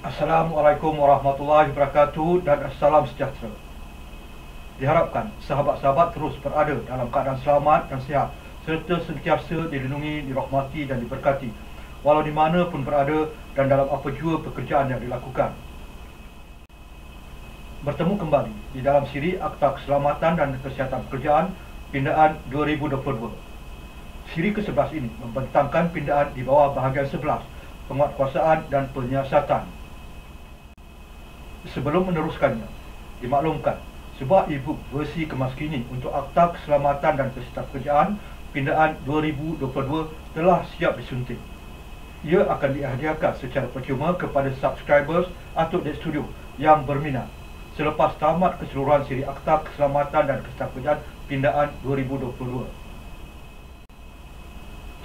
Assalamualaikum warahmatullahi wabarakatuh dan assalam sejahtera. Diharapkan sahabat-sahabat terus berada dalam keadaan selamat dan sihat serta sentiasa dilindungi, dirahmati dan diberkati walau di mana pun berada dan dalam apa jua pekerjaan yang dilakukan. Bertemu kembali di dalam siri Akta Keselamatan dan Kesihatan Pekerjaan Pindaan 2022. Siri ke-11 ini membentangkan pindaan di bawah bahagian 11, penguatkuasaan dan penyiasatan. Sebelum meneruskannya, dimaklumkan sebuah e-book versi kemas kini untuk Akta Keselamatan dan Kesihatan Pekerjaan Pindaan 2022 telah siap disunting. Ia akan dihadiahkan secara percuma kepada subscribers atau Dek Studio yang berminat selepas tamat keseluruhan siri Akta Keselamatan dan Kesihatan Pekerjaan Pindaan 2022.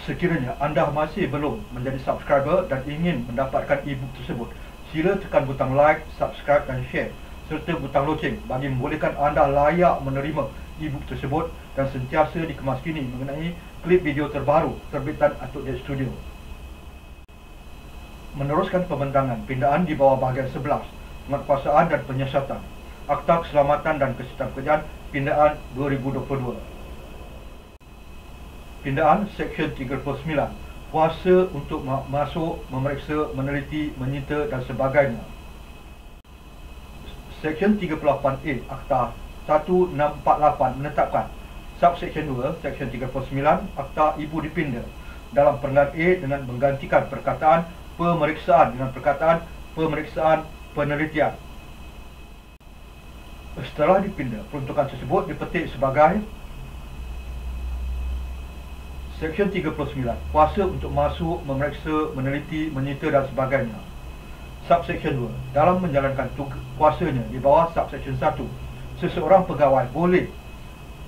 Sekiranya anda masih belum menjadi subscriber dan ingin mendapatkan e-book tersebut, sila tekan butang like, subscribe dan share serta butang loceng bagi membolehkan anda layak menerima e-book tersebut dan sentiasa dikemas kini mengenai klip video terbaru terbitan Atuk Dek Studio. Meneruskan pembentangan pindaan di bawah bahagian 11, penguatkuasaan dan penyiasatan Akta Keselamatan dan Kesihatan Pekerjaan Pindaan 2022. Pindaan Seksyen 39, kuasa untuk masuk, memeriksa, meneliti, menyita dan sebagainya. Seksyen 38A Akta 1648 menetapkan Subseksyen 2, Seksyen 39 Akta Ibu Dipinda dalam perenggan A dengan menggantikan perkataan pemeriksaan dengan perkataan pemeriksaan penelitian. Setelah dipinda, peruntukan tersebut dipetik sebagai Seksyen 39, kuasa untuk masuk, memeriksa, meneliti, menyita dan sebagainya. Subseksyen 2, dalam menjalankan kuasanya di bawah Subseksyen 1, seseorang pegawai boleh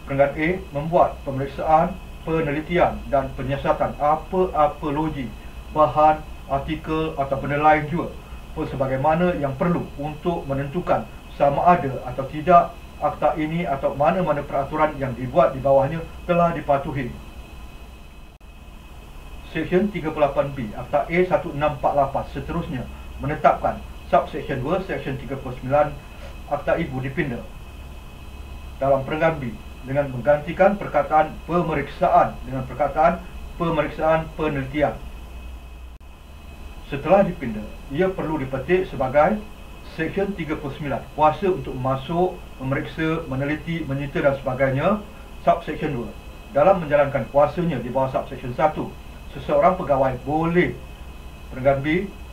perenggan A membuat pemeriksaan, penelitian dan penyiasatan apa-apa logi, bahan, artikel atau benda lain juga sebagaimana yang perlu untuk menentukan sama ada atau tidak akta ini atau mana-mana peraturan yang dibuat di bawahnya telah dipatuhi. Seksyen 38B Akta A1648 seterusnya menetapkan Subseksyen 2, Seksyen 39 Akta Ibu Dipinda dalam perenggan B dengan menggantikan perkataan pemeriksaan dengan perkataan pemeriksaan penelitian. Setelah dipinda, ia perlu dipetik sebagai Seksyen 39, kuasa untuk masuk, memeriksa, meneliti, menyita dan sebagainya. Subseksyen 2, dalam menjalankan kuasanya di bawah Subseksyen 1, seseorang pegawai boleh perenggan B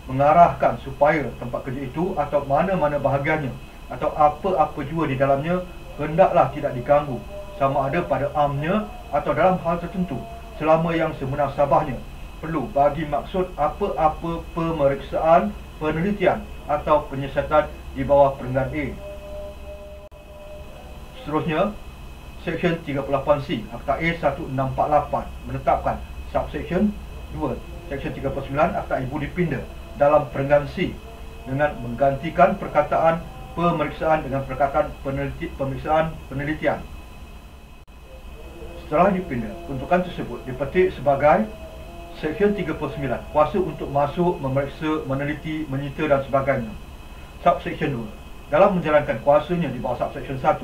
mengarahkan supaya tempat kerja itu atau mana-mana bahagiannya atau apa-apa jua di dalamnya hendaklah tidak diganggu sama ada pada amnya atau dalam hal tertentu selama yang semunasabahnya perlu bagi maksud apa-apa pemeriksaan, penelitian atau penyiasatan di bawah perenggan A. Seterusnya, Seksyen 38C Akta A1648 menetapkan Subseksyen 2, Seksyen 39 Akta Ibu Dipinda dalam perenggan C dengan menggantikan perkataan pemeriksaan dengan perkataan pemeriksaan penelitian. Setelah dipinda, peruntukan tersebut dipetik sebagai Seksyen 39, kuasa untuk masuk, memeriksa, meneliti, menyita dan sebagainya. Subseksyen 2, dalam menjalankan kuasanya di bawah Subseksyen 1,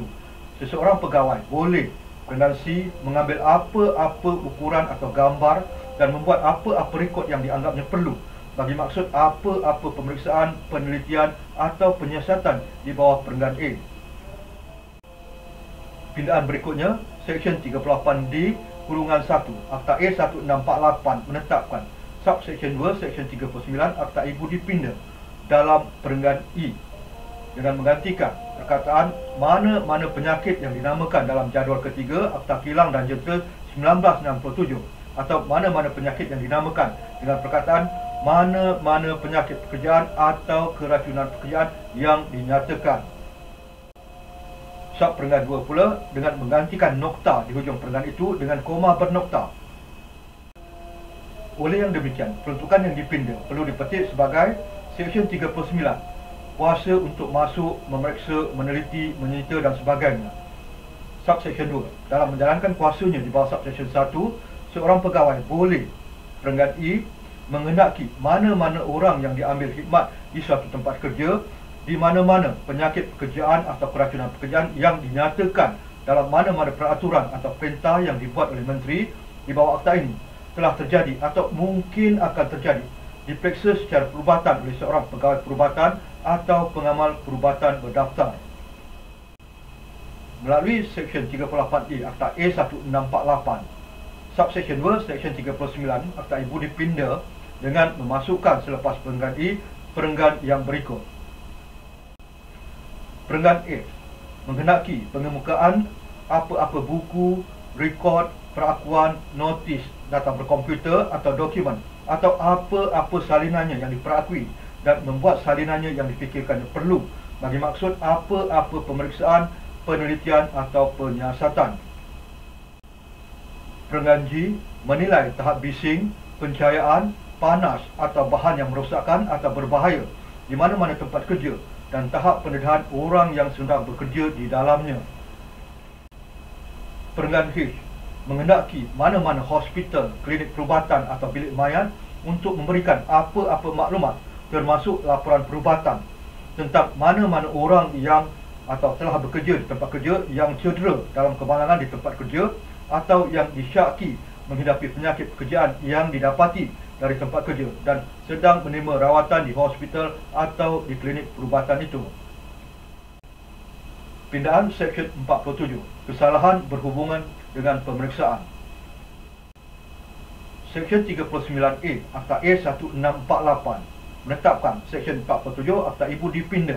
seseorang pegawai boleh perenggan C mengambil apa-apa ukuran atau gambar dan membuat apa-apa rekod yang dianggapnya perlu bagi maksud apa-apa pemeriksaan, penelitian atau penyiasatan di bawah perenggan A. Pindaan berikutnya, Seksyen 38D Kurungan 1 Akta A1648 menetapkan Subseksyen 2, Seksyen 39 Akta Ibu Dipinda dalam perenggan E dengan menggantikan perkataan mana-mana penyakit yang dinamakan dalam jadual ketiga Akta Kilang dan Jentera 1967 atau mana-mana penyakit yang dinamakan dengan perkataan mana-mana penyakit pekerjaan atau keracunan pekerjaan yang dinyatakan. Sub perenggan 2 pula dengan menggantikan nokta di hujung perenggan itu dengan koma bernokta. Oleh yang demikian, peruntukan yang dipinda perlu dipetik sebagai Seksyen 39, kuasa untuk masuk, memeriksa, meneliti, menyita dan sebagainya. Subseksyen 2, dalam menjalankan kuasanya di bawah Subseksyen 1, seorang pegawai boleh perenggan E menghendaki mana-mana orang yang diambil khidmat di suatu tempat kerja, di mana-mana penyakit pekerjaan atau keracunan pekerjaan yang dinyatakan dalam mana-mana peraturan atau perintah yang dibuat oleh menteri di bawah akta ini telah terjadi atau mungkin akan terjadi, diperiksa secara perubatan oleh seorang pegawai perubatan atau pengamal perubatan berdaftar. Melalui Seksyen 38A Akta A1648, Subseksyen 2, Seksyen 39 Akta Ibu dipinda dengan memasukkan selepas perenggan I, perenggan yang berikut. Perenggan A menghendaki pengemukaan apa-apa buku, rekod, perakuan, notis, data berkomputer atau dokumen atau apa-apa salinannya yang diperakui dan membuat salinannya yang difikirkan perlu bagi maksud apa-apa pemeriksaan, penelitian atau penyiasatan. Perenggan G menilai tahap bising, pencahayaan, panas atau bahan yang merosakkan atau berbahaya di mana-mana tempat kerja dan tahap pendedahan orang yang sedang bekerja di dalamnya. Perenggan H menghendaki mana-mana hospital, klinik perubatan atau bilik mayat untuk memberikan apa-apa maklumat termasuk laporan perubatan tentang mana-mana orang yang atau telah bekerja di tempat kerja yang cedera dalam kemalangan di tempat kerja atau yang disyaki menghidapi penyakit pekerjaan yang didapati dari tempat kerja dan sedang menerima rawatan di hospital atau di klinik perubatan itu. Pindaan Seksyen 47, kesalahan berhubungan dengan pemeriksaan. Seksyen 39A Akta A1648 menetapkan Seksyen 47 Akta Ibu dipinda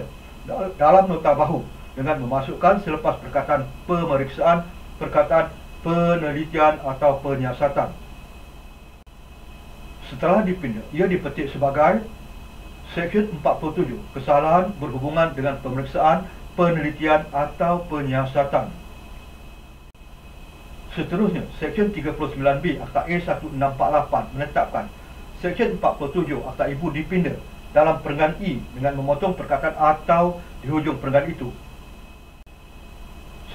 dalam nota bahu dengan memasukkan selepas perkataan pemeriksaan, perkataan penelitian atau penyiasatan. Setelah dipinda, ia dipetik sebagai Seksyen 47, kesalahan berhubungan dengan pemeriksaan, penelitian atau penyiasatan. Seterusnya, Seksyen 39B Akta A1648 menetapkan Seksyen 47 Akta Ibu dipinda dalam perenggan I dengan memotong perkataan atau di hujung perenggan itu.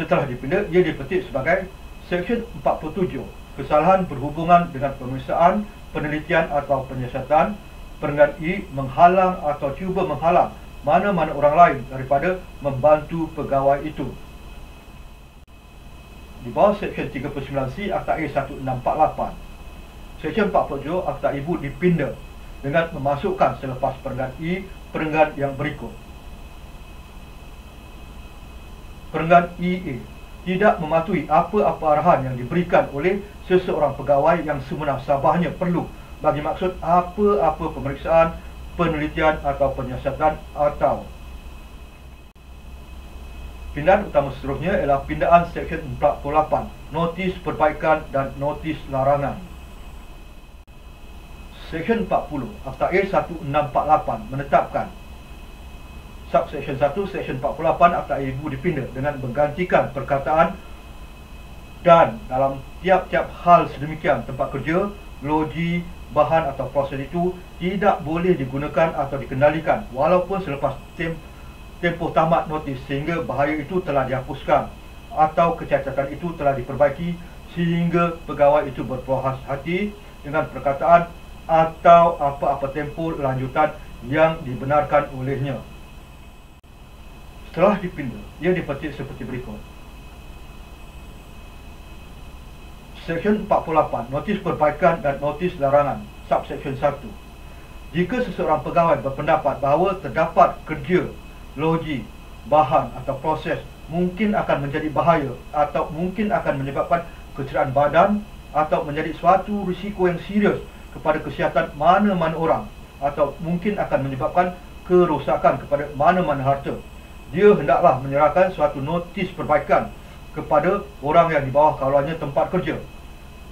Setelah dipinda, ia dipetik sebagai Seksyen 47, kesalahan berhubungan dengan pemeriksaan, penelitian atau penyiasatan. Perenggan I menghalang atau cuba menghalang mana-mana orang lain daripada membantu pegawai itu. Di bawah Seksyen 39C Akta A1648, Seksyen 47 Akta Ibu dipinda dengan memasukkan selepas perenggan I, perenggan yang berikut. Perenggan IA tidak mematuhi apa-apa arahan yang diberikan oleh seseorang pegawai yang semunasabahnya perlu bagi maksud apa-apa pemeriksaan, penelitian atau penyiasatan atau. Pindaan utama seterusnya ialah pindaan Seksyen 48, notis perbaikan dan notis larangan. Seksyen 40 Akta A1648 menetapkan Subseksyen 1, Seksyen 48 Akta Ibu dipinda dengan menggantikan perkataan dan dalam tiap-tiap hal sedemikian tempat kerja, loji, bahan atau proses itu tidak boleh digunakan atau dikendalikan walaupun selepas tempoh tamat notis sehingga bahaya itu telah dihapuskan atau kecacatan itu telah diperbaiki sehingga pegawai itu berpuas hati dengan perkataan atau apa-apa tempoh lanjutan yang dibenarkan olehnya. Setelah dipinda, ia dipetik seperti berikut. Seksyen 48, notis perbaikan dan notis larangan. Subseksyen 1. Jika seseorang pegawai berpendapat bahawa terdapat kerja, loji, bahan atau proses mungkin akan menjadi bahaya atau mungkin akan menyebabkan kecederaan badan atau menjadi suatu risiko yang serius kepada kesihatan mana-mana orang atau mungkin akan menyebabkan kerosakan kepada mana-mana harta, dia hendaklah menyerahkan suatu notis perbaikan kepada orang yang di bawah kawalannya tempat kerja.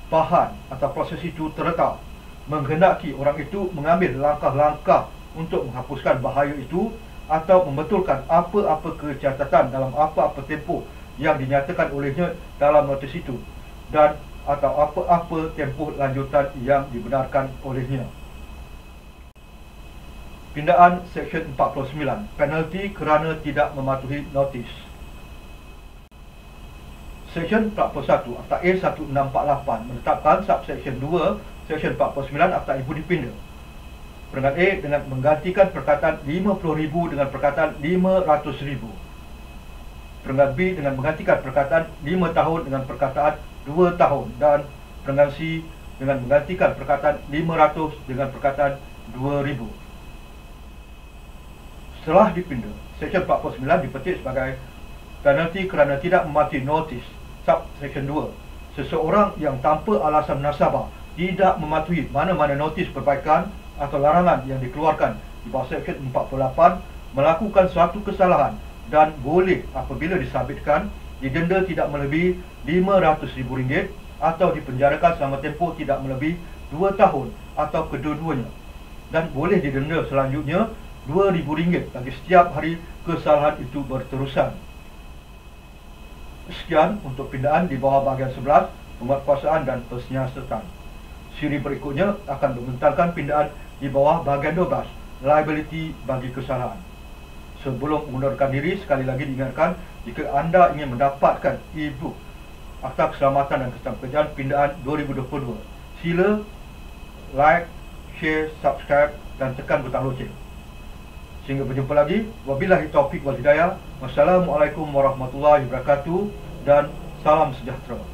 Bahan atau proses itu terletak menghendaki orang itu mengambil langkah-langkah untuk menghapuskan bahaya itu atau membetulkan apa-apa kecacatan dalam apa-apa tempoh yang dinyatakan olehnya dalam notis itu dan atau apa-apa tempoh lanjutan yang dibenarkan olehnya. Pindaan Seksyen 49, penalti kerana tidak mematuhi notis. Seksyen 41 Akta A1648 menetapkan Subseksyen 2, Seksyen 49 Akta Ibu dipinda Peringkat A dengan menggantikan perkataan 50,000 dengan perkataan 500,000. Peringkat B dengan menggantikan perkataan 5 tahun dengan perkataan 2 tahun. Dan peringkat C dengan menggantikan perkataan 500 dengan perkataan 2,000. Setelah dipinda, Seksyen 49 dipetik sebagai penalti kerana tidak mematuhi notis. Subsection 2. Seseorang yang tanpa alasan munasabah tidak mematuhi mana-mana notis perbaikan atau larangan yang dikeluarkan di bawah Seksyen 48 melakukan suatu kesalahan dan boleh apabila disabitkan didenda tidak melebihi RM500,000 atau dipenjarakan selama tempoh tidak melebihi 2 tahun atau kedua-duanya, dan boleh didenda selanjutnya RM2,000 bagi setiap hari kesalahan itu berterusan. Sekian untuk pindaan di bawah bahagian 11, penguatkuasaan dan penyiasatan. Siri berikutnya akan membentangkan pindaan di bawah bahagian 12, liability bagi kesalahan. Sebelum mengundurkan diri, sekali lagi diingatkan, jika anda ingin mendapatkan e-book Akta Keselamatan dan Keselamatan Pekerjaan Pindaan 2022, sila like, share, subscribe dan tekan butang loceng. Sehingga berjumpa lagi. Wabillahi taufiq wal hidayah. Wassalamualaikum warahmatullahi wabarakatuh dan salam sejahtera.